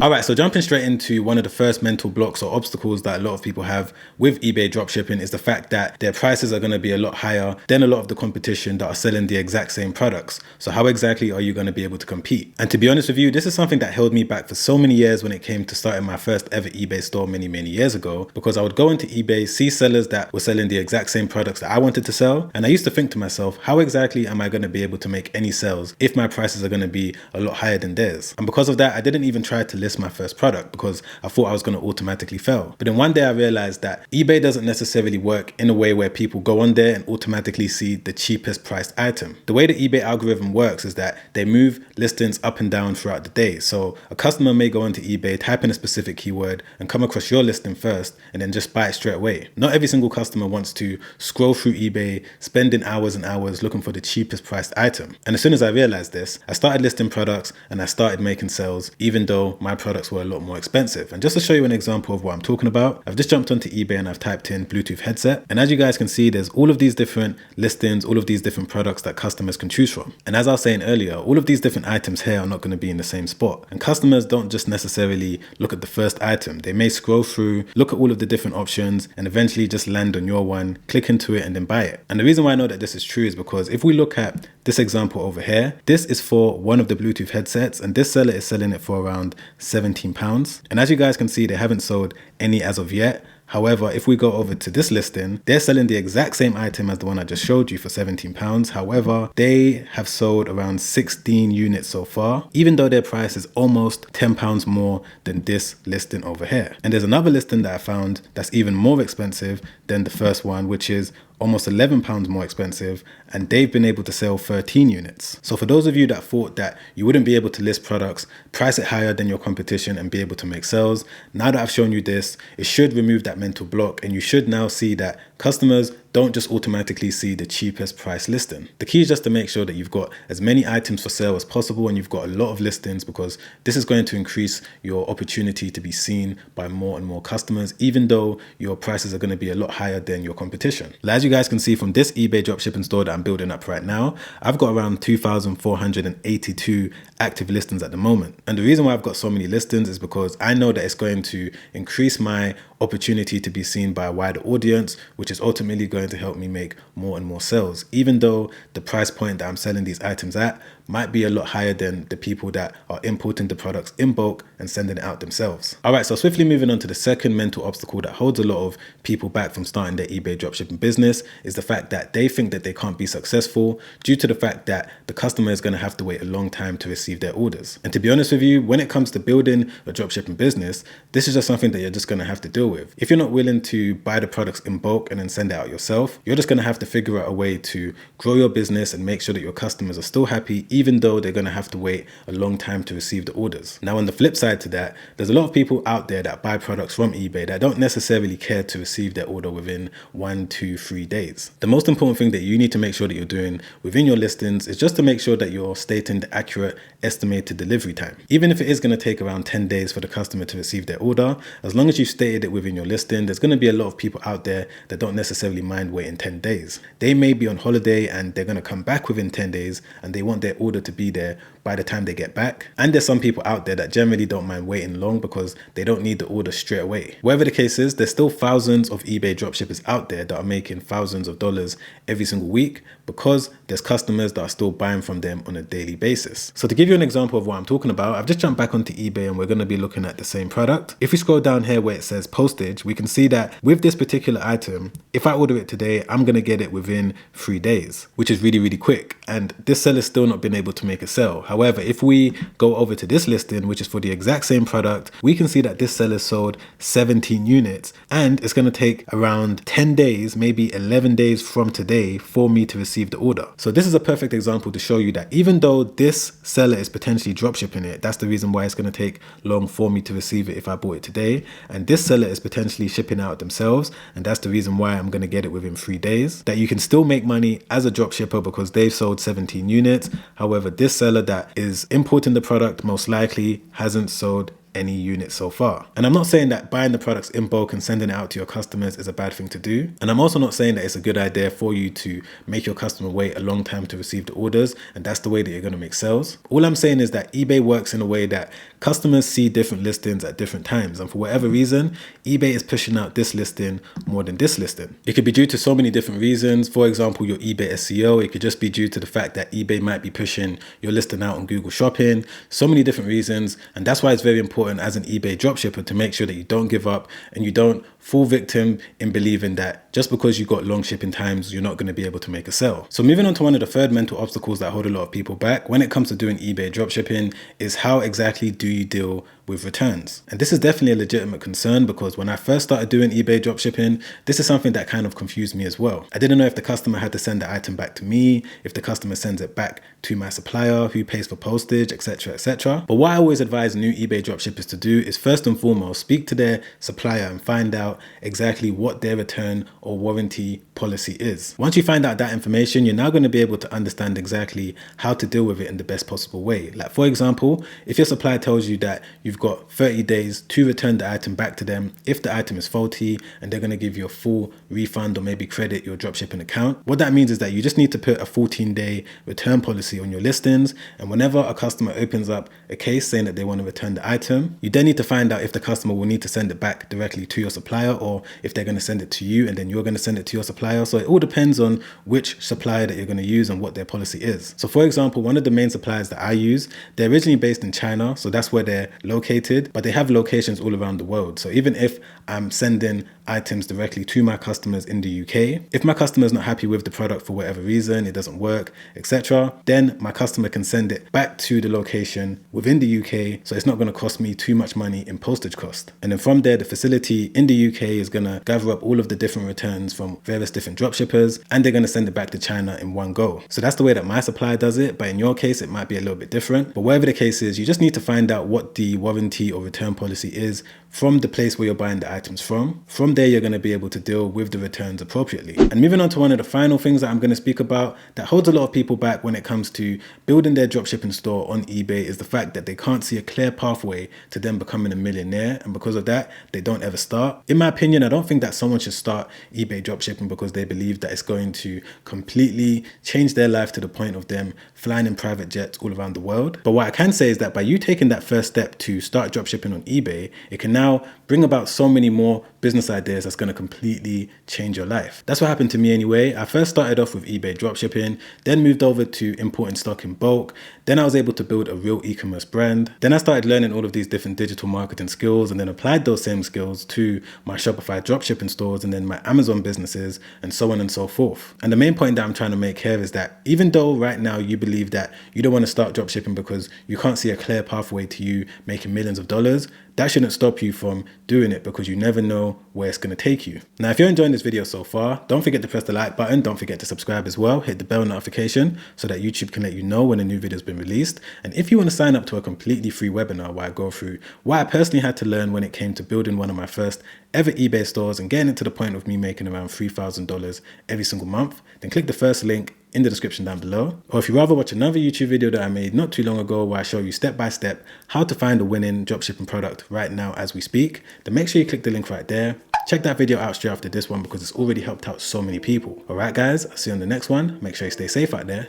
All right, so jumping straight into one of the first mental blocks or obstacles that a lot of people have with eBay dropshipping is the fact that their prices are going to be a lot higher than a lot of the competition that are selling the exact same products. So how exactly are you going to be able to compete? And to be honest with you, this is something that held me back for so many years when it came to starting my first ever eBay store many years ago, because I would go into eBay, see sellers that were selling the exact same products that I wanted to sell, and I used to think to myself, how exactly am I going to be able to make any sales if my prices are going to be a lot higher than theirs? And because of that, I didn't even try to list my first product because I thought I was going to automatically fail. But then one day I realized that eBay doesn't necessarily work in a way where people go on there and automatically see the cheapest priced item. The way the eBay algorithm works is that they move listings up and down throughout the day. So a customer may go onto eBay, type in a specific keyword and come across your listing first and then just buy it straight away. Not every single customer wants to scroll through eBay, spending hours and hours looking for the cheapest priced item. And as soon as I realized this, I started listing products and I started making sales, even though my products were a lot more expensive. And just to show you an example of what I'm talking about, I've just jumped onto eBay and I've typed in Bluetooth headset. And as you guys can see, there's all of these different listings, all of these different products that customers can choose from. And as I was saying earlier, all of these different items here are not going to be in the same spot. And customers don't just necessarily look at the first item. They may scroll through, look at all of the different options, and eventually just land on your one, click into it, and then buy it. And the reason why I know that this is true is because if we look at this example over here, this is for one of the Bluetooth headsets, and this seller is selling it for around £17. And as you guys can see, they haven't sold any as of yet. However, if we go over to this listing, they're selling the exact same item as the one I just showed you for £17. However, they have sold around 16 units so far, even though their price is almost £10 more than this listing over here. And there's another listing that I found that's even more expensive than the first one, which is almost £11 more expensive, and they've been able to sell 13 units. So for those of you that thought that you wouldn't be able to list products, price it higher than your competition and be able to make sales, now that I've shown you this, it should remove that mental block, and you should now see that customers don't just automatically see the cheapest price listing. The key is just to make sure that you've got as many items for sale as possible and you've got a lot of listings, because this is going to increase your opportunity to be seen by more and more customers, even though your prices are going to be a lot higher than your competition. As you guys can see from this eBay dropshipping store that I'm building up right now, I've got around 2,482 active listings at the moment. And the reason why I've got so many listings is because I know that it's going to increase my opportunity to be seen by a wider audience, which is ultimately going to help me make more and more sales, even though the price point that I'm selling these items at might be a lot higher than the people that are importing the products in bulk and sending it out themselves. All right, so swiftly moving on to the second mental obstacle that holds a lot of people back from starting their eBay dropshipping business is the fact that they think that they can't be successful due to the fact that the customer is going to have to wait a long time to receive their orders. And to be honest with you, when it comes to building a dropshipping business, this is just something that you're just going to have to deal with. If you're not willing to buy the products in bulk and then send it out yourself, you're just going to have to figure out a way to grow your business and make sure that your customers are still happy, even though they're going to have to wait a long time to receive the orders. Now, on the flip side to that, there's a lot of people out there that buy products from eBay that don't necessarily care to receive their order within 1, 2, 3 days. The most important thing that you need to make sure that you're doing within your listings is just to make sure that you're stating the accurate estimated delivery time. Even if it is going to take around 10 days for the customer to receive their order, as long as you've stated it within your listing, there's going to be a lot of people out there that don't necessarily mind waiting 10 days. They may be on holiday and they're going to come back within 10 days and they want their order to be there by the time they get back. And there's some people out there that generally don't mind waiting long because they don't need the order straight away. Whatever the case is, there's still thousands of eBay dropshippers out there that are making thousands of dollars every single week because there's customers that are still buying from them on a daily basis. So to give you an example of what I'm talking about, I've just jumped back onto eBay and we're going to be looking at the same product. If we scroll down here where it says postage, we can see that with this particular item, if I order it today, I'm going to get it within 3 days, which is really quick. And this seller's still not been able to make a sale. However, if we go over to this listing, which is for the exact same product, we can see that this seller sold 17 units and it's going to take around 10 days, maybe 11 days from today for me to receive the order. So this is a perfect example to show you that even though this seller is potentially dropshipping it, that's the reason why it's going to take long for me to receive it if I bought it today. And this seller is potentially shipping out themselves, and that's the reason why I'm going to get it within 3 days. That you can still make money as a dropshipper because they've sold 17 units. However, this seller that is importing the product most likely hasn't sold any units so far. And I'm not saying that buying the products in bulk and sending it out to your customers is a bad thing to do. And I'm also not saying that it's a good idea for you to make your customer wait a long time to receive the orders, and that's the way that you're going to make sales. All I'm saying is that eBay works in a way that customers see different listings at different times, and for whatever reason, eBay is pushing out this listing more than this listing. It could be due to so many different reasons. For example, your eBay SEO. It could just be due to the fact that eBay might be pushing your listing out on Google Shopping. So many different reasons, and that's why it's very important as an eBay dropshipper to make sure that you don't give up and you don't fall victim in believing that just because you got long shipping times, you're not going to be able to make a sale. So moving on to one of the third mental obstacles that hold a lot of people back when it comes to doing eBay dropshipping is how exactly do you deal with returns? And this is definitely a legitimate concern, because when I first started doing eBay dropshipping, this is something that kind of confused me as well. I didn't know if the customer had to send the item back to me, if the customer sends it back to my supplier, who pays for postage, etc., etc. But what I always advise new eBay dropshippers to do is first and foremost speak to their supplier and find out exactly what their return or warranty policy is. Once you find out that information, you're now going to be able to understand exactly how to deal with it in the best possible way. Like, for example, if your supplier tells you that you've got 30 days to return the item back to them if the item is faulty, and they're going to give you a full refund or maybe credit your dropshipping account, what that means is that you just need to put a 14-day return policy on your listings, and whenever a customer opens up a case saying that they want to return the item, you then need to find out if the customer will need to send it back directly to your supplier, or if they're going to send it to you and then you're going to send it to your supplier. So it all depends on which supplier that you're going to use and what their policy is. So for example, one of the main suppliers that I use, they're originally based in China, so that's where they're located, but they have locations all around the world. So even if I'm sending items directly to my customers in the UK, if my customer is not happy with the product for whatever reason, it doesn't work, etc., then my customer can send it back to the location within the UK, so it's not going to cost me too much money in postage cost. And then from there, the facility in the UK is going to gather up all of the different returns from various different dropshippers, and they're going to send it back to China in one go. So that's the way that my supplier does it, but in your case, it might be a little bit different. But whatever the case is, you just need to find out what the warranty or return policy is from the place where you're buying the items from. From there, you're going to be able to deal with the returns appropriately. And moving on to one of the final things that I'm going to speak about that holds a lot of people back when it comes to building their dropshipping store on eBay is the fact that they can't see a clear pathway to them becoming a millionaire, and because of that, they don't ever start. In my opinion, I don't think that someone should start eBay dropshipping because they believe that it's going to completely change their life to the point of them flying in private jets all around the world. But what I can say is that by you taking that first step to start dropshipping on eBay, it can now bring about so many more business ideas that's going to completely change your life. That's what happened to me anyway. I first started off with eBay dropshipping, then moved over to importing stock in bulk. Then I was able to build a real e-commerce brand. Then I started learning all of these different digital marketing skills, and then applied those same skills to my Shopify dropshipping stores and then my Amazon businesses, and so on and so forth. And the main point that I'm trying to make here is that even though right now you believe that you don't want to start dropshipping because you can't see a clear pathway to you making millions of dollars, that shouldn't stop you from doing it, because you never know where it's going to take you. Now, if you're enjoying this video so far, don't forget to press the like button. Don't forget to subscribe as well. Hit the bell notification so that YouTube can let you know when a new video has been released. And if you want to sign up to a completely free webinar where I go through what I personally had to learn when it came to building one of my first ever eBay stores and getting it to the point of me making around $3,000 every single month, then click the first link in the description down below. Or if you rather watch another YouTube video that I made not too long ago where I show you step by step how to find a winning dropshipping product right now as we speak, then make sure you click the link right there. Check that video out straight after this one because it's already helped out so many people. All right, guys, I'll see you on the next one. Make sure you stay safe out there.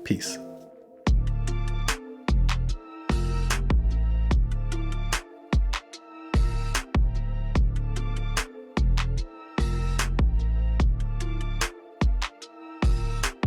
Peace.